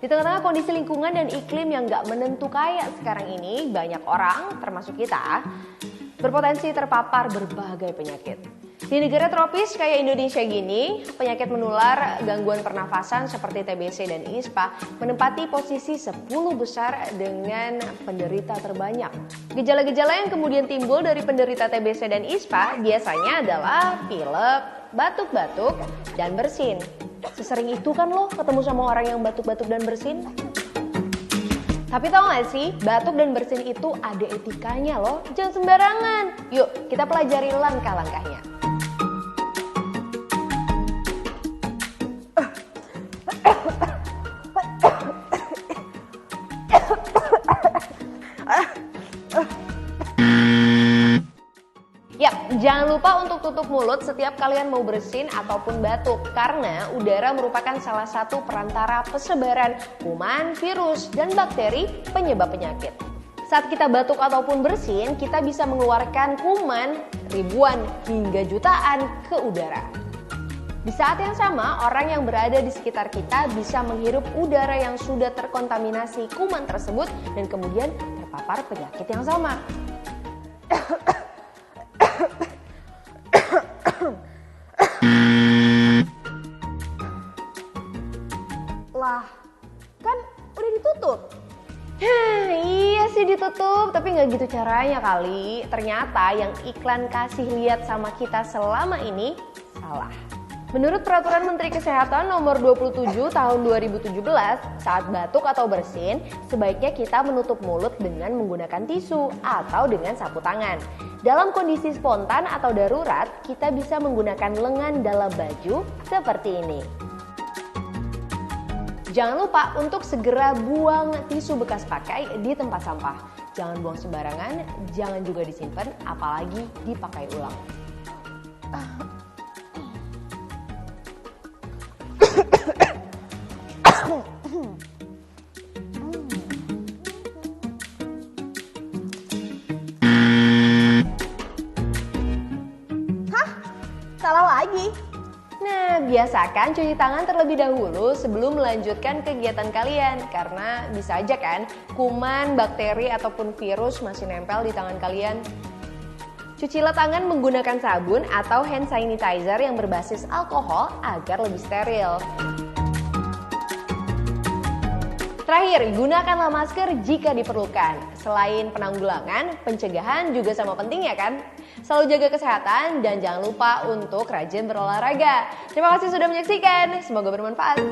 Di tengah-tengah kondisi lingkungan dan iklim yang gak menentu kayak sekarang ini, banyak orang, termasuk kita, berpotensi terpapar berbagai penyakit. Di negara tropis kayak Indonesia gini, penyakit menular gangguan pernafasan seperti TBC dan ISPA menempati posisi 10 besar dengan penderita terbanyak. Gejala-gejala yang kemudian timbul dari penderita TBC dan ISPA biasanya adalah pilek, batuk-batuk, dan bersin. Sesering itu kan lo ketemu sama orang yang batuk-batuk dan bersin? Tapi tau gak sih, batuk dan bersin itu ada etikanya loh, jangan sembarangan. Yuk, kita pelajari langkah-langkahnya. Yap, jangan lupa untuk tutup mulut setiap kalian mau bersin ataupun batuk, karena udara merupakan salah satu perantara persebaran kuman, virus, dan bakteri penyebab penyakit. Saat kita batuk ataupun bersin, kita bisa mengeluarkan kuman ribuan hingga jutaan ke udara. Di saat yang sama, orang yang berada di sekitar kita bisa menghirup udara yang sudah terkontaminasi kuman tersebut dan kemudian terpapar penyakit yang sama. Lah, kan udah ditutup. Iya sih ditutup, tapi nggak gitu caranya kali. Ternyata yang iklan kasih lihat sama kita selama ini salah. Menurut Peraturan Menteri Kesehatan Nomor 27 Tahun 2017, saat batuk atau bersin, sebaiknya kita menutup mulut dengan menggunakan tisu atau dengan sapu tangan. Dalam kondisi spontan atau darurat, kita bisa menggunakan lengan dalam baju seperti ini. Jangan lupa untuk segera buang tisu bekas pakai di tempat sampah. Jangan buang sembarangan, jangan juga disimpan, apalagi dipakai ulang. Hah? Salah lagi? Nah, biasakan cuci tangan terlebih dahulu sebelum melanjutkan kegiatan kalian. Karena bisa aja kan, kuman, bakteri, ataupun virus masih nempel di tangan kalian. Cucilah tangan menggunakan sabun atau hand sanitizer yang berbasis alkohol agar lebih steril. Terakhir, gunakanlah masker jika diperlukan. Selain penanggulangan, pencegahan juga sama penting ya kan? Selalu jaga kesehatan dan jangan lupa untuk rajin berolahraga. Terima kasih sudah menyaksikan, semoga bermanfaat.